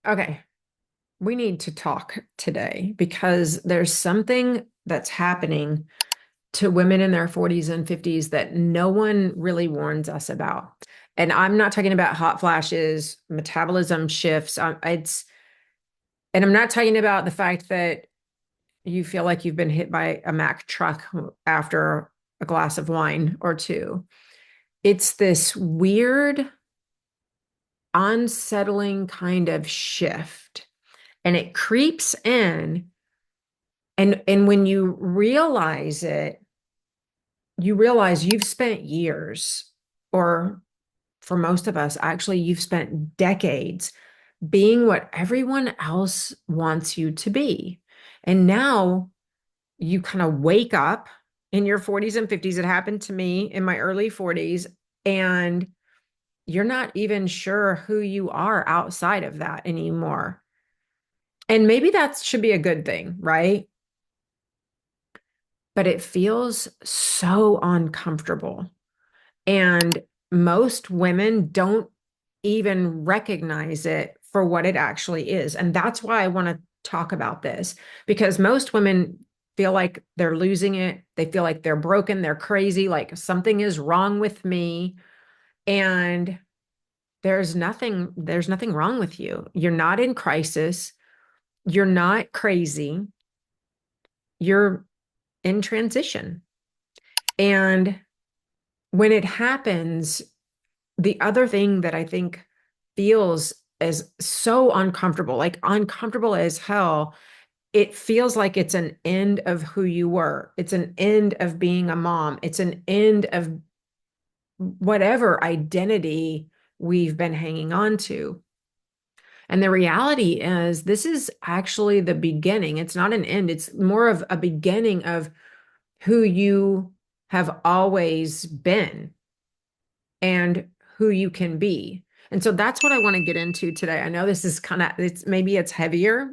Okay, we need to talk today because there's something that's happening to women in their 40s and 50s that no one really warns us about. And I'm not talking about hot flashes, metabolism shifts. And I'm not talking about the fact that you feel like you've been hit by a Mack truck after a glass of wine or two. It's this weird, unsettling kind of shift, and it creeps in. And when you realize it, you realize you've spent years, or for most of us, actually, you've spent decades being what everyone else wants you to be. And now you kind of wake up in your 40s and 50s. It happened to me in my early 40s, and you're not even sure who you are outside of that anymore. And maybe that should be a good thing, right? But it feels so uncomfortable. And most women don't even recognize it for what it actually is. And that's why I want to talk about this, because most women feel like they're losing it. They feel like they're broken, they're crazy, like something is wrong with me. And there's nothing wrong with you. You're not in crisis. You're not crazy. You're in transition. And when it happens, the other thing that I think feels as so uncomfortable, like uncomfortable as hell, it feels like it's an end of who you were. It's an end of being a mom. It's an end of whatever identity we've been hanging on to. And the reality is, this is actually the beginning. It's not an end, it's more of a beginning of who you have always been and who you can be. And so that's what I want to get into today. I know this is kind of, it's heavier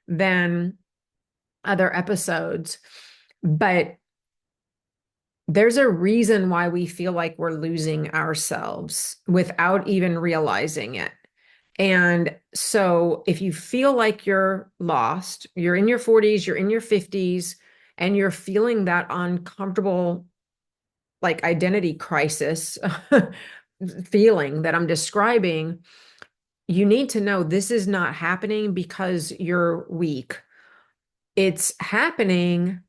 than other episodes, but there's a reason why we feel like we're losing ourselves without even realizing it. And so if you feel like you're lost, you're in your 40s, you're in your 50s, and you're feeling that uncomfortable, like identity crisis feeling that I'm describing, you need to know this is not happening because you're weak. It's happening.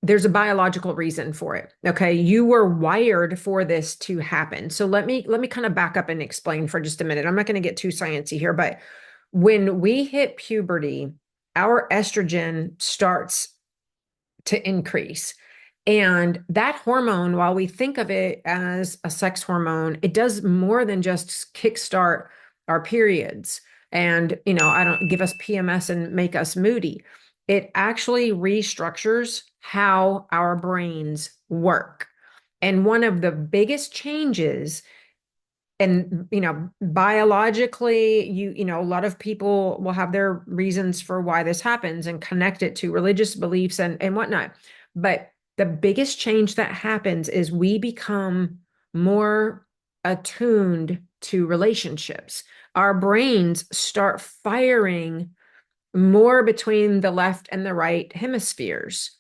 There's a biological reason for it. Okay. You were wired for this to happen. So let me kind of back up and explain for just a minute. I'm not going to get too sciencey here, but when we hit puberty, our estrogen starts to increase. And that hormone, while we think of it as a sex hormone, it does more than just kickstart our periods and, I don't give us PMS and make us moody. It actually restructures how our brains work. And one of the biggest changes, and biologically, a lot of people will have their reasons for why this happens and connect it to religious beliefs and whatnot. But the biggest change that happens is we become more attuned to relationships. Our brains start firing more between the left and the right hemispheres.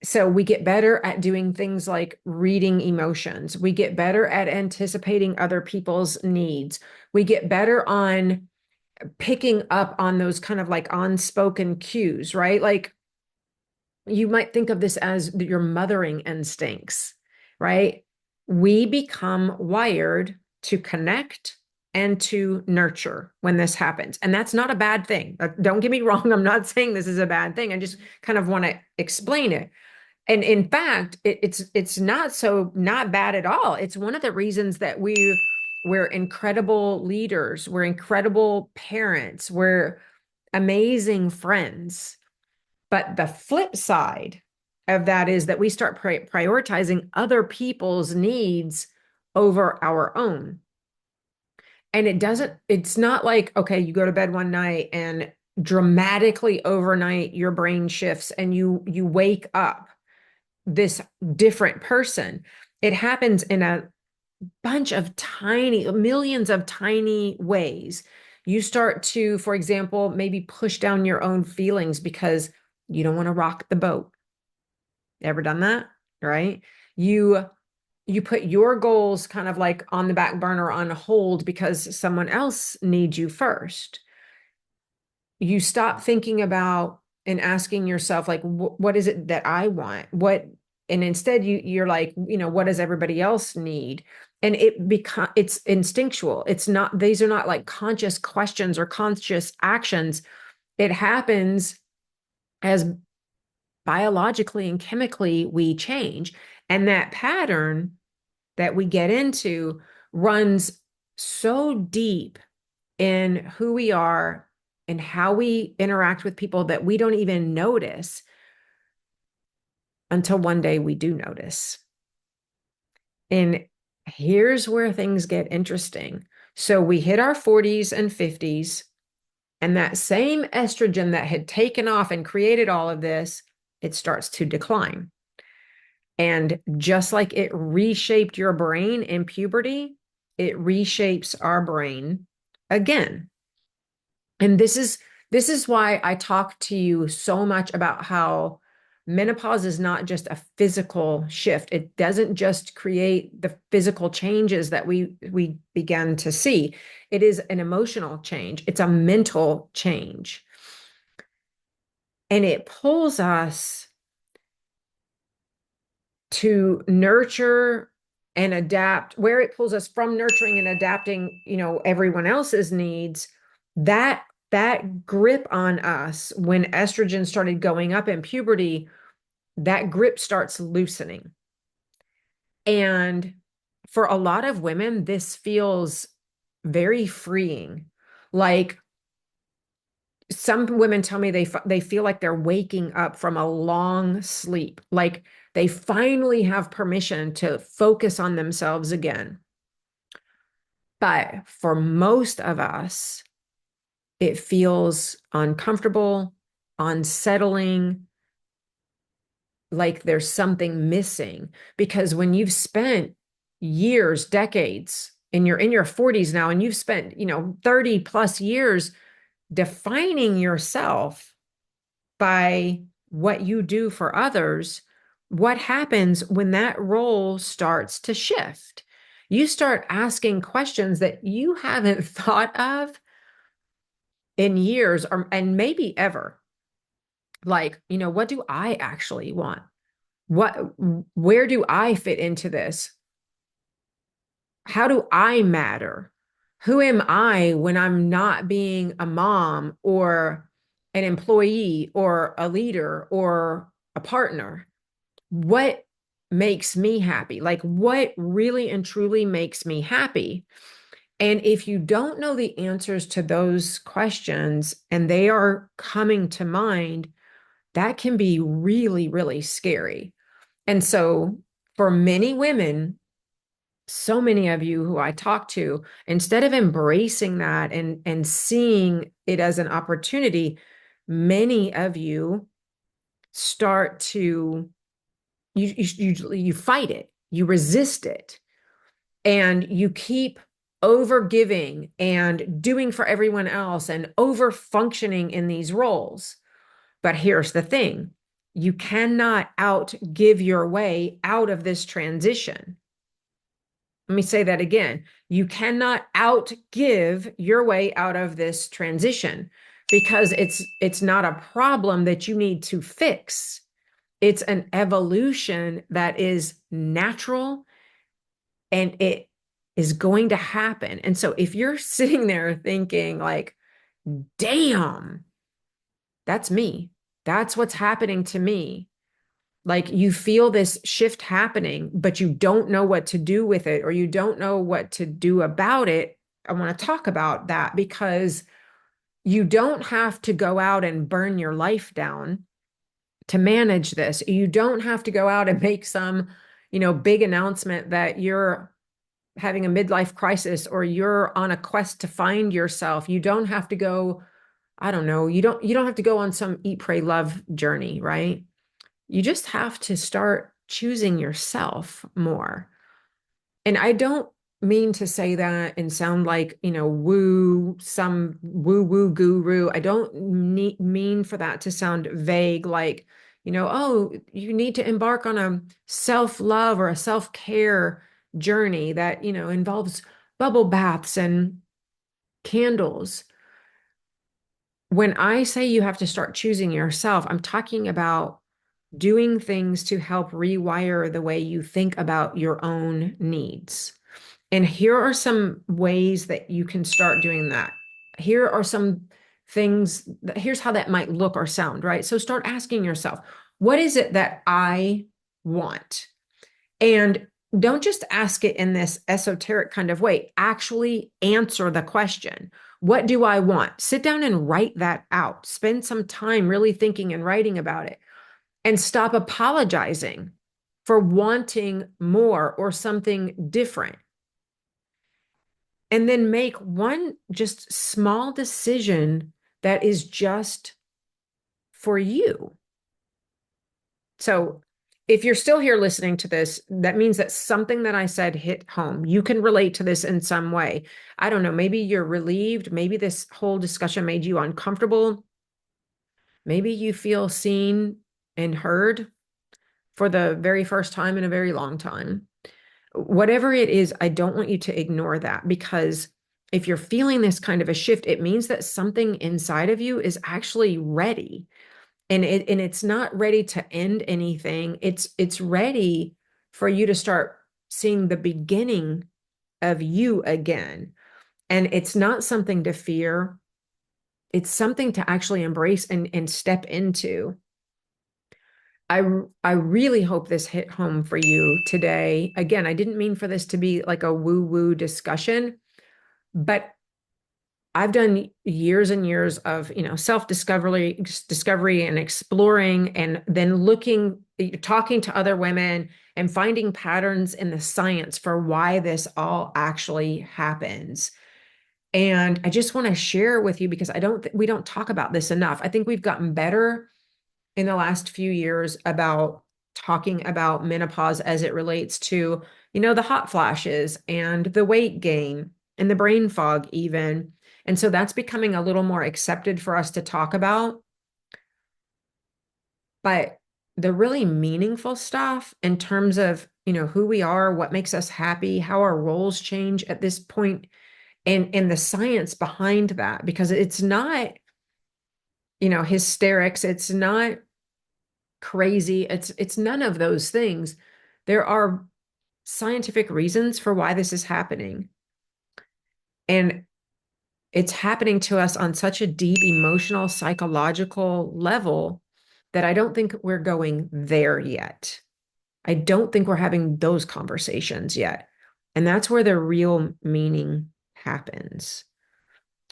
So we get better at doing things like reading emotions. We get better at anticipating other people's needs. We get better on picking up on those kind of like unspoken cues, right? Like you might think of this as your mothering instincts, right? We become wired to connect and to nurture when this happens. And that's not a bad thing. Don't get me wrong. I'm not saying this is a bad thing. I just kind of want to explain it. And in fact, it's not bad at all. It's one of the reasons that we're incredible leaders, we're incredible parents, we're amazing friends. But the flip side of that is that we start prioritizing other people's needs over our own. And it's not like, okay, you go to bed one night and dramatically overnight your brain shifts and you wake up this different person. It happens in a bunch of tiny, millions of tiny ways. You start to, for example, maybe push down your own feelings because you don't want to rock the boat. Ever done that? Right? You you put your goals kind of like on the back burner on hold because someone else needs you first. You stop thinking about and asking yourself like what is it that I want? What and instead you're like, what does everybody else need? And it's instinctual. It's not, these are not like conscious questions or conscious actions. It happens as biologically and chemically we change. And that pattern that we get into runs so deep in who we are and how we interact with people that we don't even notice until one day we do notice. And here's where things get interesting. So we hit our 40s and 50s, and that same estrogen that had taken off and created all of this, it starts to decline. And just like it reshaped your brain in puberty, it reshapes our brain again. And this is why I talk to you so much about how menopause is not just a physical shift. It doesn't just create the physical changes that we began to see. It is an emotional change. It's a mental change. And it pulls us to nurture and adapt, where it pulls us from nurturing and adapting, everyone else's needs. That grip on us when estrogen started going up in puberty, that grip starts loosening. And for a lot of women, this feels very freeing. Like, some women tell me they feel like they're waking up from a long sleep, like they finally have permission to focus on themselves again. But for most of us, it feels uncomfortable, unsettling, like there's something missing. Because when you've spent years, decades, and you're in your 40s now, and you've spent, 30 plus years defining yourself by what you do for others, what happens when that role starts to shift? You start asking questions that you haven't thought of in years, and maybe ever. Like, what do I actually want? Where do I fit into this? How do I matter? Who am I when I'm not being a mom or an employee or a leader or a partner? What makes me happy? Like, what really and truly makes me happy? And if you don't know the answers to those questions and they are coming to mind, that can be really, really scary. And so for many women, so many of you who I talk to, instead of embracing that and seeing it as an opportunity, many of you start to you fight it, you resist it, and you keep over giving and doing for everyone else and over functioning in these roles. But here's the thing: you cannot out give your way out of this transition. Let me say that again. You cannot out give your way out of this transition, because it's not a problem that you need to fix. It's an evolution that is natural, and it is going to happen. And so if you're sitting there thinking like, damn, that's me, that's what's happening to me, like you feel this shift happening, but you don't know what to do with it, or you don't know what to do about it, I want to talk about that, because you don't have to go out and burn your life down to manage this. You don't have to go out and make some, big announcement that you're having a midlife crisis or you're on a quest to find yourself. You don't have to go, I don't know, you don't have to go on some eat, pray, love journey, right? You just have to start choosing yourself more. And I don't mean to say that and sound like, some woo guru. I don't mean for that to sound vague, like, oh, you need to embark on a self-love or a self-care journey that, involves bubble baths and candles. When I say you have to start choosing yourself, I'm talking about doing things to help rewire the way you think about your own needs. And here are some ways that you can start doing that. Here are some things, here's how that might look or sound, right? So start asking yourself, what is it that I want? And don't just ask it in this esoteric kind of way. Actually answer the question. What do I want? Sit down and write that out. Spend some time really thinking and writing about it, and stop apologizing for wanting more or something different. And then make one just small decision that is just for you. So if you're still here listening to this, that means that something that I said hit home. You can relate to this in some way. I don't know, maybe you're relieved. Maybe this whole discussion made you uncomfortable. Maybe you feel seen and heard for the very first time in a very long time. Whatever it is, I don't want you to ignore that, because if you're feeling this kind of a shift, it means that something inside of you is actually ready. And it's not ready to end anything. It's ready for you to start seeing the beginning of you again. And it's not something to fear. It's something to actually embrace and step into. I really hope this hit home for you today. Again, I didn't mean for this to be like a woo-woo discussion, but I've done years and years of, discovery and exploring, and then talking to other women and finding patterns in the science for why this all actually happens. And I just want to share with you, because we don't talk about this enough. I think we've gotten better in the last few years about talking about menopause as it relates to, the hot flashes and the weight gain and the brain fog even. And so that's becoming a little more accepted for us to talk about. But the really meaningful stuff in terms of, who we are, what makes us happy, how our roles change at this point, and the science behind that, because it's not, hysterics. It's not crazy. It's none of those things. There are scientific reasons for why this is happening. And it's happening to us on such a deep emotional, psychological level that I don't think we're going there yet. I don't think we're having those conversations yet. And that's where the real meaning happens.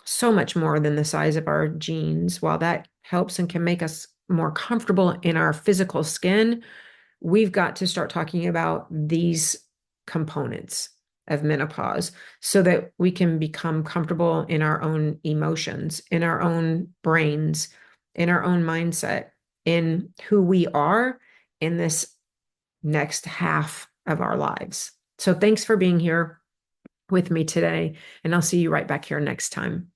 So much more than the size of our genes. While that helps and can make us more comfortable in our physical skin, we've got to start talking about these components of menopause so that we can become comfortable in our own emotions, in our own brains, in our own mindset, in who we are in this next half of our lives. So thanks for being here with me today, and I'll see you right back here next time.